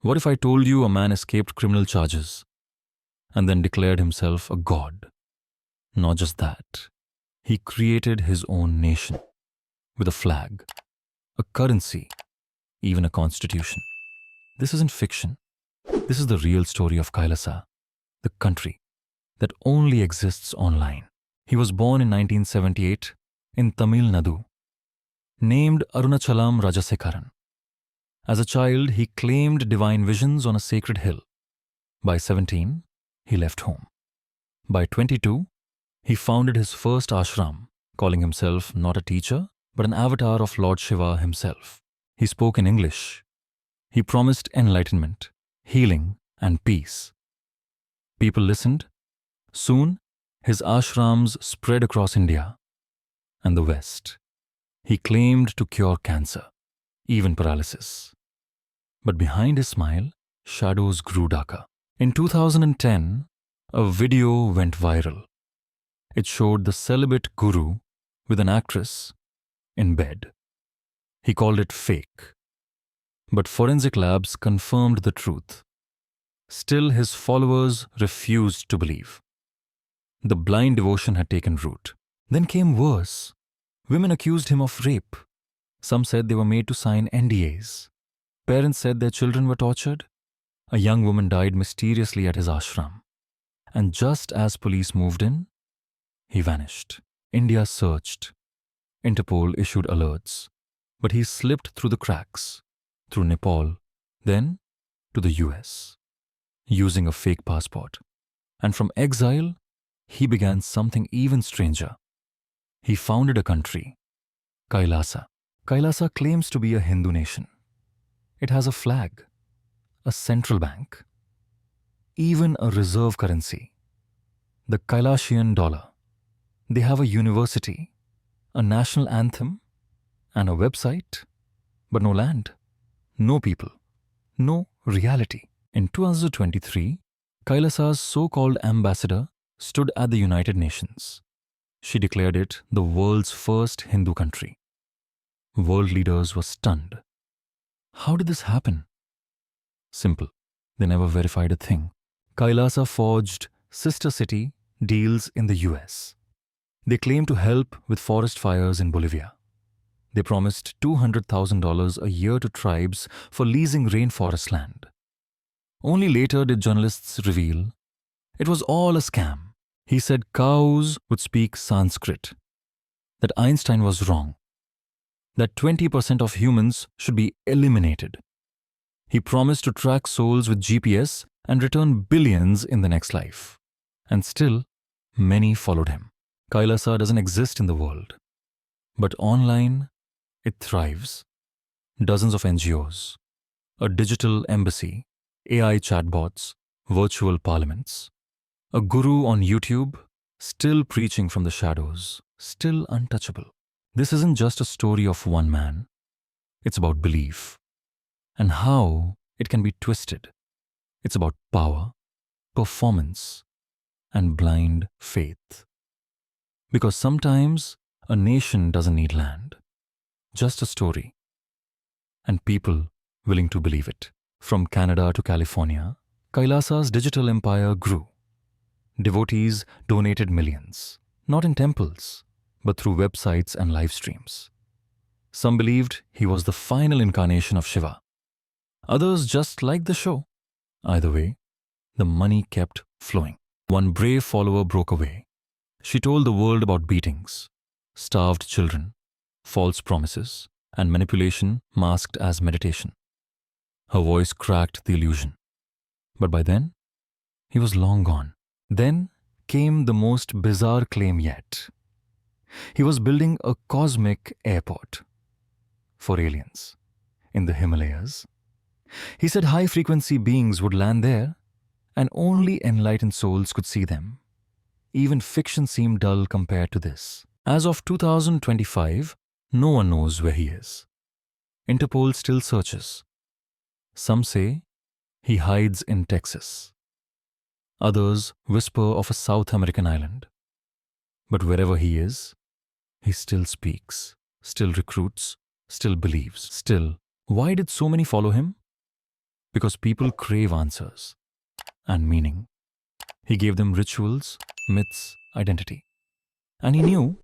What if I told you a man escaped criminal charges and then declared himself a god? Not just that, he created his own nation with a flag, a currency, even a constitution. This isn't fiction. This is the real story of Kailasa, the country that only exists online. He was born in 1978 in Tamil Nadu, named Arunachalam Rajasekharan. As a child, he claimed divine visions on a sacred hill. By 17, he left home. By 22, he founded his first ashram, calling himself not a teacher, but an avatar of Lord Shiva himself. He spoke in English. He promised enlightenment, healing, and peace. People listened. Soon, his ashrams spread across India and the West. He claimed to cure cancer, even paralysis. But behind his smile, shadows grew darker. In 2010, a video went viral. It showed the celibate guru with an actress in bed. He called it fake. But forensic labs confirmed the truth. Still, his followers refused to believe. The blind devotion had taken root. Then came worse. Women accused him of rape. Some said they were made to sign NDAs. Parents said their children were tortured. A young woman died mysteriously at his ashram. And just as police moved in, he vanished. India searched. Interpol issued alerts. But he slipped through the cracks, through Nepal, then to the US, using a fake passport. And from exile, he began something even stranger. He founded a country, Kailasa. Kailasa claims to be a Hindu nation. It has a flag, a central bank, even a reserve currency, the Kailasian dollar. They have a university, a national anthem, and a website, but no land, no people, no reality. In 2023, Kailasa's so-called ambassador stood at the United Nations. She declared it the world's first Hindu country. World leaders were stunned. How did this happen? Simple. They never verified a thing. Kailasa forged sister city deals in the US. They claimed to help with forest fires in Bolivia. They promised $200,000 a year to tribes for leasing rainforest land. Only later did journalists reveal it was all a scam. He said cows would speak Sanskrit, that Einstein was wrong, that 20% of humans should be eliminated. He promised to track souls with GPS and return billions in the next life. And still, many followed him. Kailasa doesn't exist in the world, but online, it thrives. Dozens of NGOs, a digital embassy, AI chatbots, virtual parliaments. A guru on YouTube, still preaching from the shadows, still untouchable. This isn't just a story of one man. It's about belief and how it can be twisted. It's about power, performance, and blind faith. Because sometimes a nation doesn't need land, just a story, and people willing to believe it. From Canada to California, Kailasa's digital empire grew. Devotees donated millions, not in temples, but through websites and live streams. Some believed he was the final incarnation of Shiva. Others just liked the show. Either way, the money kept flowing. One brave follower broke away. She told the world about beatings, starved children, false promises, and manipulation masked as meditation. Her voice cracked the illusion. But by then, he was long gone. Then came the most bizarre claim yet. He was building a cosmic airport for aliens in the Himalayas. He said high-frequency beings would land there and only enlightened souls could see them. Even fiction seemed dull compared to this. As of 2025, no one knows where he is. Interpol still searches. Some say he hides in Texas. Others whisper of a South American island. But wherever he is, he still speaks, still recruits, still believes. Still, why did so many follow him? because people crave answers and meaning. He gave them rituals, myths, identity. And he knew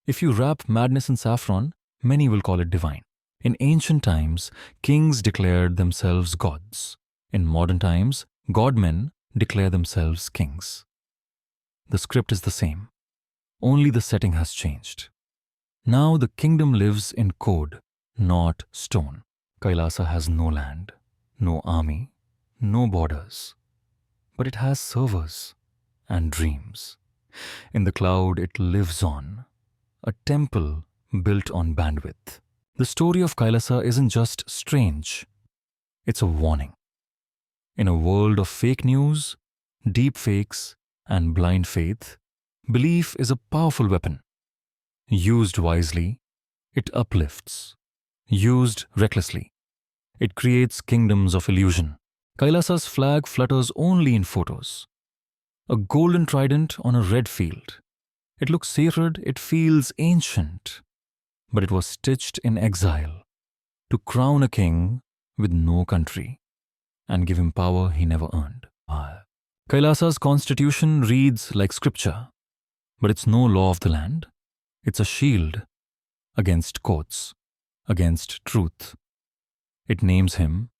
if you wrap madness in saffron, many will call it divine. In ancient times, kings declared themselves gods. In modern times, godmen declare themselves kings. The script is the same, only the setting has changed. Now the kingdom lives in code, not stone. Kailasa has no land, no army, no borders. But it has servers and dreams. In the cloud, it lives on, a temple built on bandwidth. The story of Kailasa isn't just strange, it's a warning. In a world of fake news, deep fakes, and blind faith, belief is a powerful weapon. Used wisely, it uplifts. Used recklessly, it creates kingdoms of illusion. Kailasa's flag flutters only in photos. A golden trident on a red field. It looks sacred, it feels ancient. But it was stitched in exile to crown a king with no country and give him power he never earned. Kailasa's constitution reads like scripture, but it's no law of the land. It's a shield against courts, against truth. It names him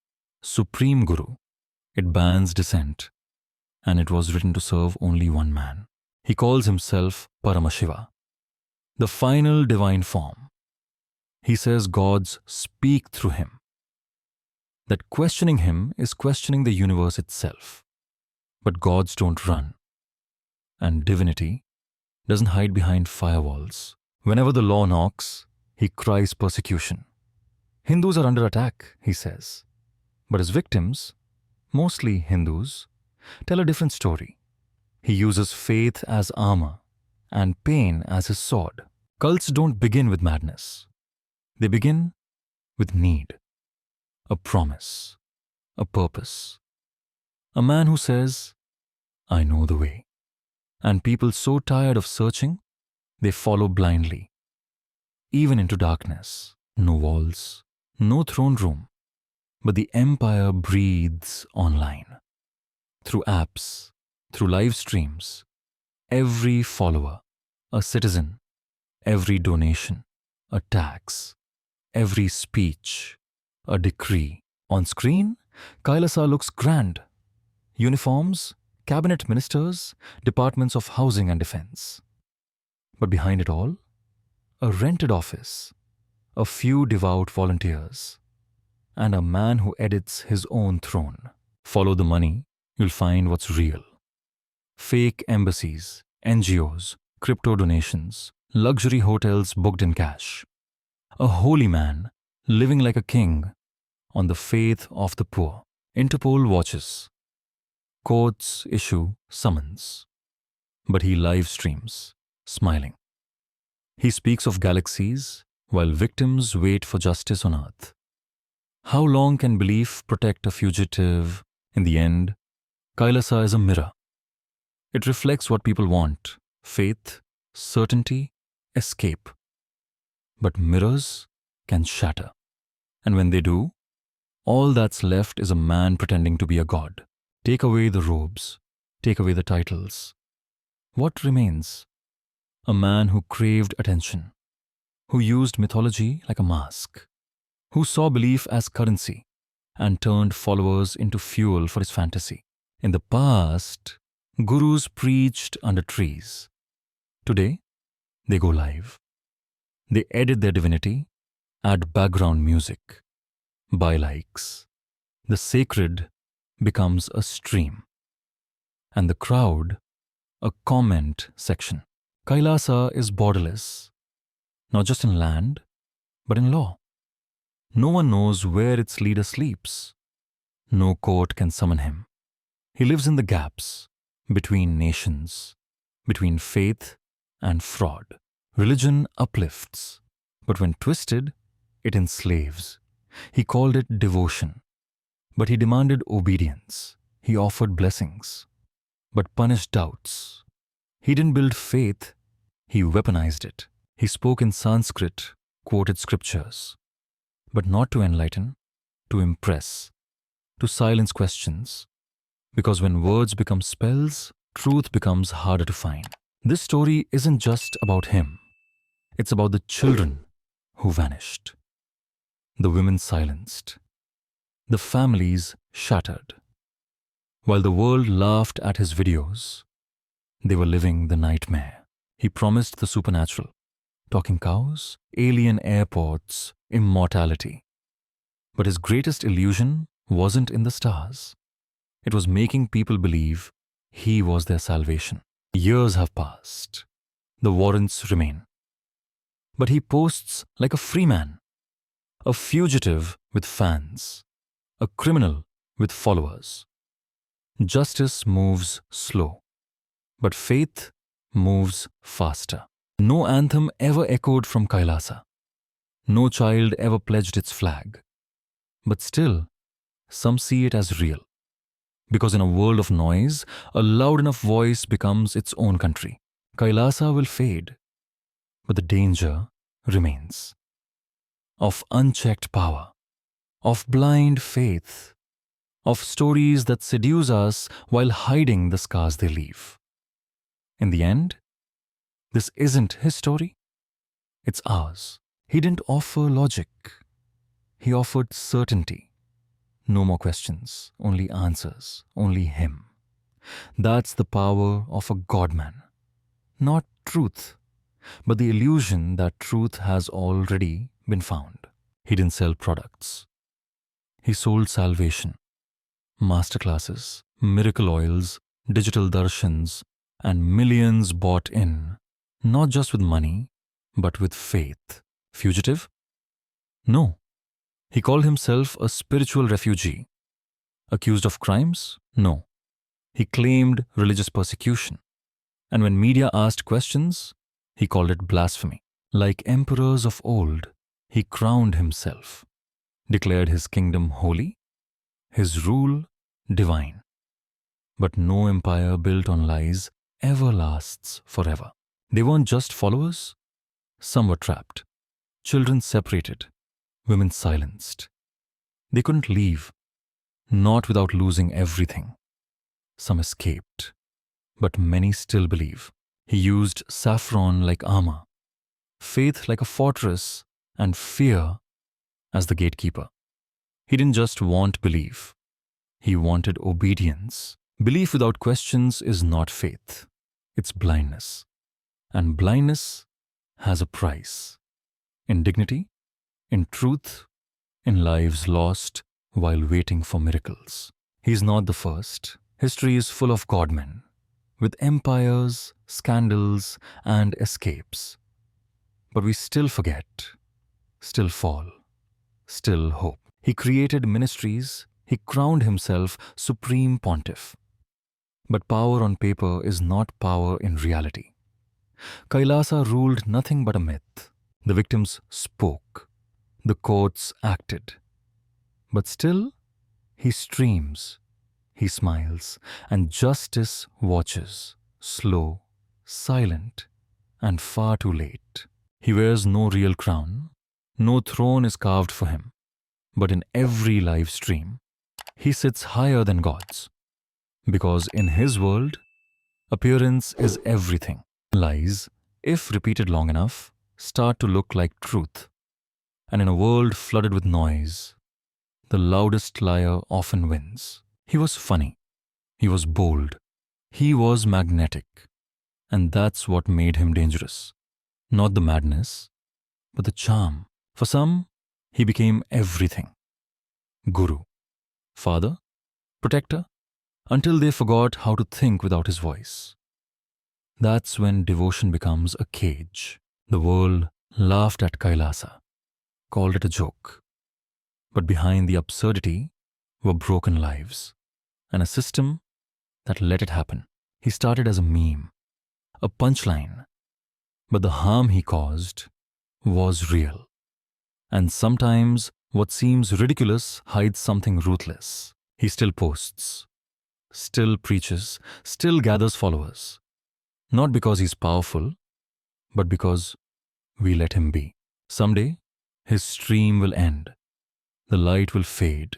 Supreme Guru. It bans dissent, and it was written to serve only one man. He calls himself Paramashiva, the final divine form. He says gods speak through him. That questioning him is questioning the universe itself. But gods don't run, and divinity doesn't hide behind firewalls. Whenever the law knocks, he cries persecution. Hindus are under attack, he says. But his victims, mostly Hindus, tell a different story. He uses faith as armor and pain as his sword. Cults don't begin with madness. They begin with need, a promise, a purpose. A man who says, I know the way. And people so tired of searching, they follow blindly. Even into darkness, no walls, no throne room. But the empire breathes online. Through apps, through live streams, every follower, a citizen, every donation, a tax, every speech, a decree. On screen, Kailasa looks grand. Uniforms, cabinet ministers, departments of housing and defense. But behind it all, a rented office, a few devout volunteers, and a man who edits his own throne. Follow the money, you'll find what's real. Fake embassies, NGOs, crypto donations, luxury hotels booked in cash. A holy man living like a king on the faith of the poor. Interpol watches. Courts issue summons. But he live streams, smiling. He speaks of galaxies while victims wait for justice on earth. How long can belief protect a fugitive? In the end, Kailasa is a mirror. It reflects what people want: faith, certainty, escape. But mirrors can shatter. And when they do, all that's left is a man pretending to be a god. Take away the robes, take away the titles. What remains? A man who craved attention, who used mythology like a mask, who saw belief as currency and turned followers into fuel for his fantasy. In the past, gurus preached under trees. Today, they go live. They edit their divinity, add background music, buy likes. The sacred becomes a stream, and the crowd a comment section. Kailasa is borderless, not just in land, but in law. No one knows where its leader sleeps. No court can summon him. He lives in the gaps between nations, between faith and fraud. Religion uplifts, but when twisted, it enslaves. He called it devotion, but he demanded obedience. He offered blessings, but punished doubts. He didn't build faith, he weaponized it. He spoke in Sanskrit, quoted scriptures, but not to enlighten, to impress. to silence questions. Because when words become spells, truth becomes harder to find. This story isn't just about him. It's about the children who vanished, the women silenced, the families shattered. While the world laughed at his videos, they were living the nightmare. He promised the supernatural, talking cows, alien airports, immortality. But his greatest illusion wasn't in the stars. It was making people believe he was their salvation. Years have passed. The warrants remain. But he posts like a free man, a fugitive with fans, a criminal with followers. Justice moves slow, but faith moves faster. No anthem ever echoed from Kailasa. No child ever pledged its flag. But still, some see it as real. Because in a world of noise, a loud enough voice becomes its own country. Kailasa will fade, but the danger remains. Of unchecked power, of blind faith, of stories that seduce us while hiding the scars they leave. In the end, this isn't his story, it's ours. He didn't offer logic, he offered certainty. No more questions, only answers, only him. That's the power of a God-man. Not truth, but the illusion that truth has already been found. He didn't sell products. He sold salvation, masterclasses, miracle oils, digital darshans, and millions bought in, not just with money, but with faith. Fugitive? No. He called himself a spiritual refugee. Accused of crimes? No. He claimed religious persecution. And when media asked questions, he called it blasphemy. Like emperors of old, he crowned himself, declared his kingdom holy, his rule divine. But no empire built on lies ever lasts forever. They weren't just followers. Some were trapped. Children separated. Women silenced. They couldn't leave, not without losing everything. Some escaped, but many still believe. He used saffron like armor, faith like a fortress, and fear as the gatekeeper. He didn't just want belief. He wanted obedience. Belief without questions is not faith. It's blindness. And blindness has a price. In dignity, in truth, in lives lost while waiting for miracles. He's not the first. History is full of godmen, with empires, scandals, and escapes. But we still forget, still fall, still hope. He created ministries, he crowned himself supreme pontiff. But power on paper is not power in reality. Kailasa ruled nothing but a myth. The victims spoke. The courts acted. But still, he streams, he smiles, and justice watches, slow, silent, and far too late. He wears no real crown, no throne is carved for him, but in every live stream, he sits higher than gods. Because in his world, appearance is everything. Lies, if repeated long enough, start to look like truth. And in a world flooded with noise, the loudest liar often wins. He was funny. He was bold. He was magnetic. And that's what made him dangerous. Not the madness, but the charm. For some, he became everything. Guru, father, protector, until they forgot how to think without his voice. That's when devotion becomes a cage. The world laughed at Kailasa, called it a joke. But behind the absurdity were broken lives, and a system that let it happen. He started as a meme, a punchline, but the harm he caused was real. And sometimes what seems ridiculous hides something ruthless. He still posts, still preaches, still gathers followers. Not because he's powerful, but because we let him be. Someday, his stream will end. The light will fade,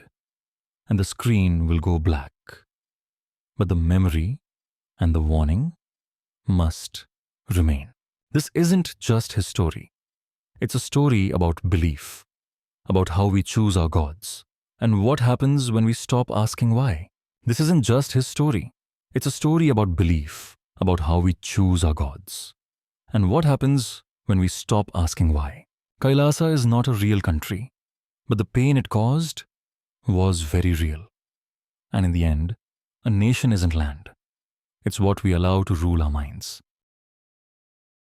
and the screen will go black. But the memory and the warning must remain. This isn't just his story. It's a story about belief, about how we choose our gods, and what happens when we stop asking why. This isn't just his story. It's a story about belief, about how we choose our gods, and what happens when we stop asking why. Kailasa is not a real country, but the pain it caused was very real. And in the end, a nation isn't land. It's what we allow to rule our minds.